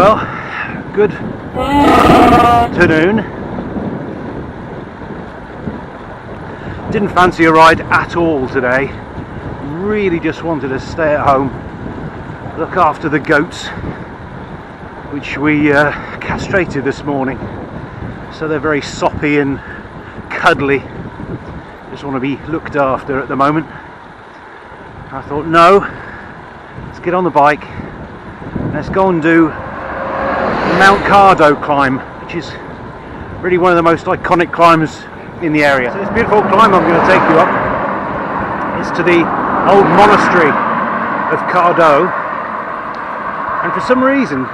Well, good afternoon. Didn't fancy a ride at all today. Really just wanted to stay at home, look after the goats, which we castrated this morning. So they're very soppy and cuddly. Just want to be looked after at the moment. I thought, no, let's get on the bike. Let's go and do the Mount Cardo climb, which is really one of the most iconic climbs in the area. So this beautiful climb I'm going to take you up is to the old monastery of Cardo, and for some reason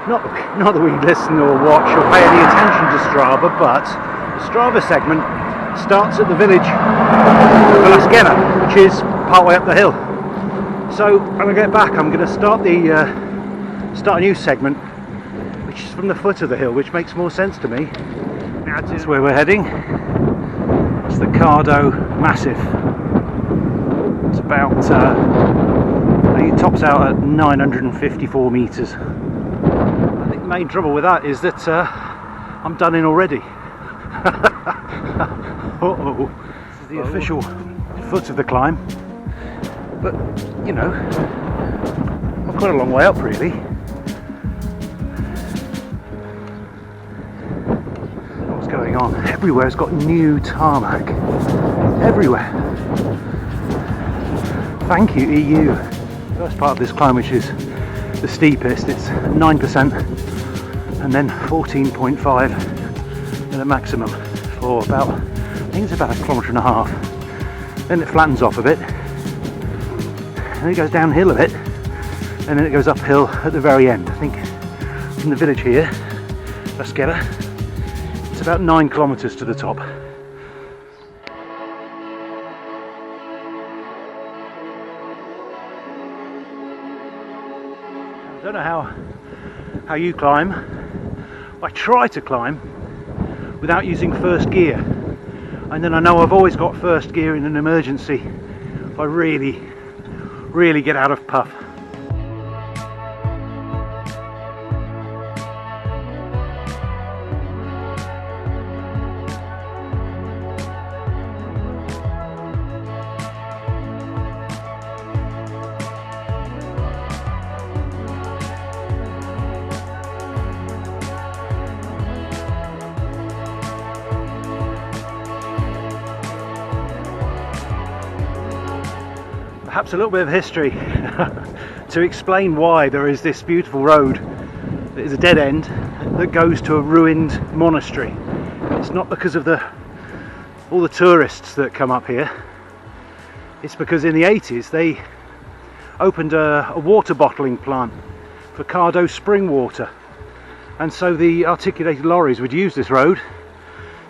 not that we listen or watch or pay any attention to Strava, but the Strava segment starts at the village of Velasquena, which is partway up the hill. So when I get back, I'm going to start a new segment, which is from the foot of the hill, which makes more sense to me. That's where we're heading. It's the Cardo Massif. It's about, it tops out at 954 metres. I think the main trouble with that is that I'm done in already. Uh-oh. This is the official foot of the climb. But, you know, I've got a long way up really. What's going on? Everywhere's got new tarmac. Everywhere. Thank you, EU. The first part of this climb, which is the steepest, it's 9% and then 14.5 at a maximum for about, I think it's about 1.5 kilometres. Then it flattens off a bit. And it goes downhill a bit, and then it goes uphill at the very end. I think from the village here, Velasquena, it's about 9 kilometres to the top. I don't know how you climb. I try to climb without using first gear, and then I know I've always got first gear in an emergency if I really get out of puff. Perhaps a little bit of history to explain why there is this beautiful road that is a dead end that goes to a ruined monastery. It's not because of all the tourists that come up here. It's because in the 80s they opened a water bottling plant for Cardo spring water, and so the articulated lorries would use this road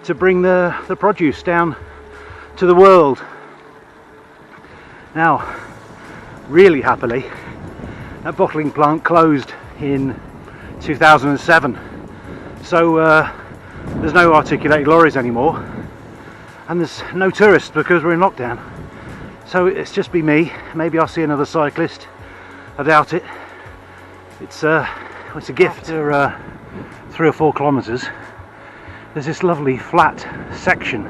to bring the produce down to the world. Now, really happily, that bottling plant closed in 2007, so there's no articulated lorries anymore, and there's no tourists because we're in lockdown. So it's just be me. Maybe I'll see another cyclist. I doubt it. It's a gift. After 3 or 4 kilometres, there's this lovely flat section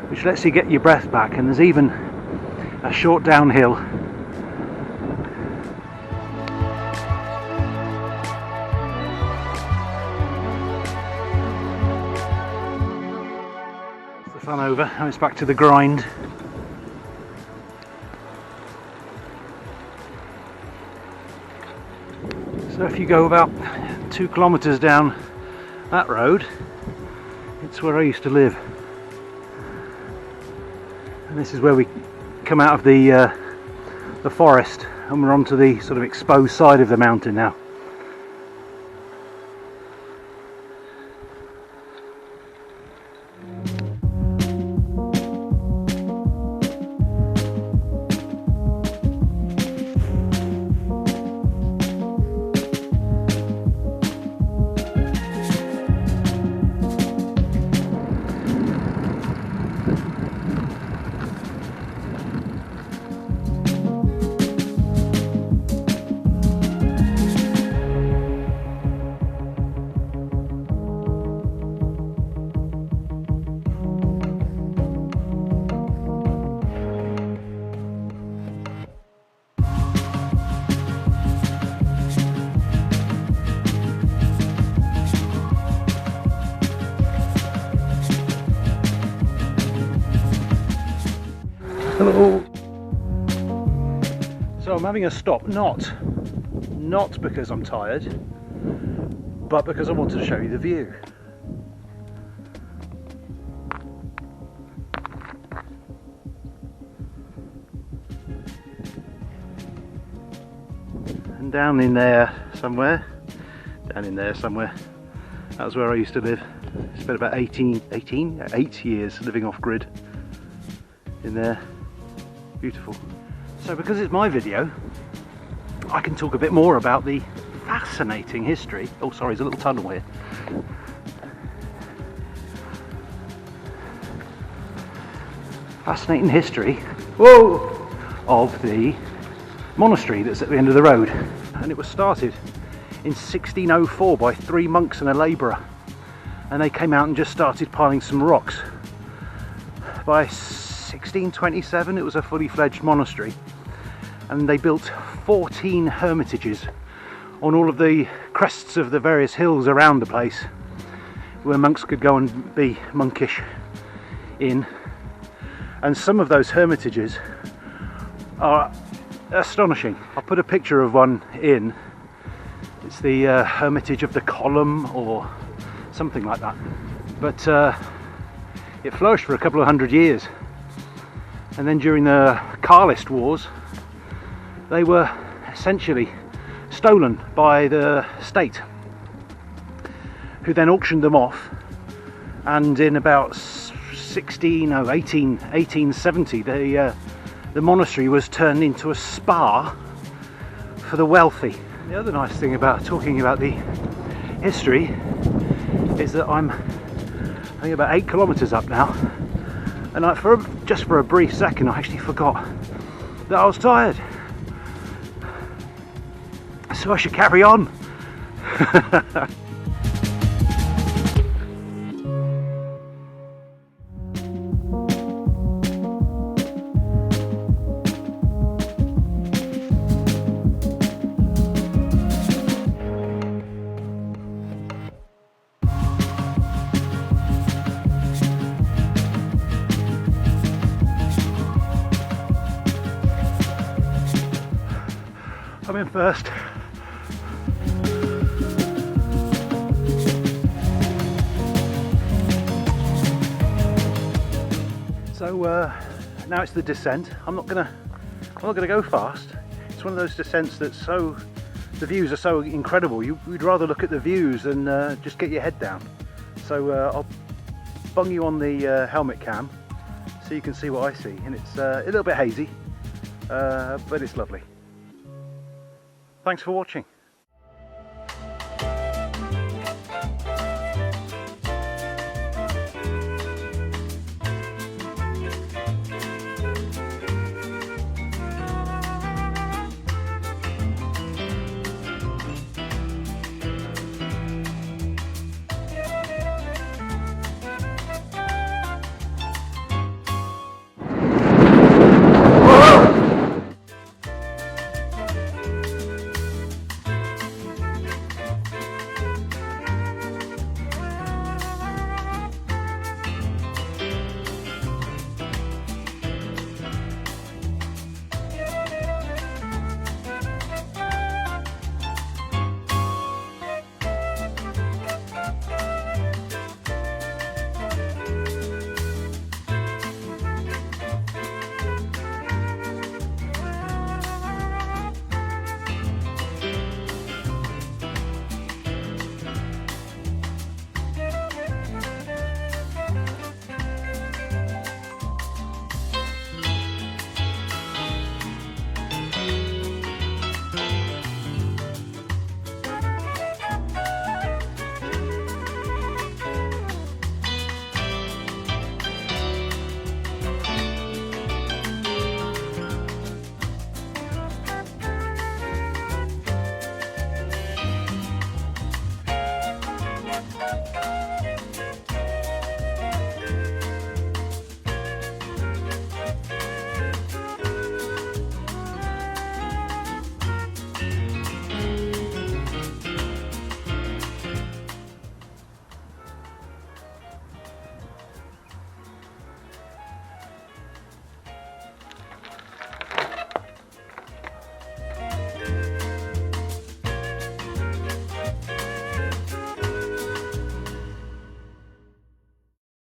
which lets you get your breath back, and there's even a short downhill. It's the fun over. Now it's back to the grind. So if you go about 2 kilometres down that road, it's where I used to live. And this is where we come out of the forest, and we're onto the sort of exposed side of the mountain now. Hello. So I'm having a stop, not because I'm tired, but because I wanted to show you the view. And down in there somewhere, that was where I used to live. Spent about 8 years living off grid in there. Beautiful. So because it's my video, I can talk a bit more about the fascinating history. Oh sorry, there's a little tunnel here. Fascinating history, whoa, of the monastery that's at the end of the road. And it was started in 1604 by 3 monks and a labourer. And they came out and just started piling some rocks. By 1627 it was a fully fledged monastery, and they built 14 hermitages on all of the crests of the various hills around the place where monks could go and be monkish in. And some of those hermitages are astonishing. I'll put a picture of one in. It's the Hermitage of the Column or something like that, but it flourished for a couple of 100 years, and then during the Carlist Wars they were essentially stolen by the state, who then auctioned them off, and in about 1870 the monastery was turned into a spa for the wealthy. The other nice thing about talking about the history is that I'm I think about 8 kilometres up now, and just for a brief second I actually forgot that I was tired, so I should carry on. I'm in first. So now it's the descent. I'm not gonna go fast. It's one of those descents that's the views are so incredible. You'd rather look at the views than just get your head down. So I'll bung you on the helmet cam so you can see what I see, and it's a little bit hazy, but it's lovely. Thanks for watching.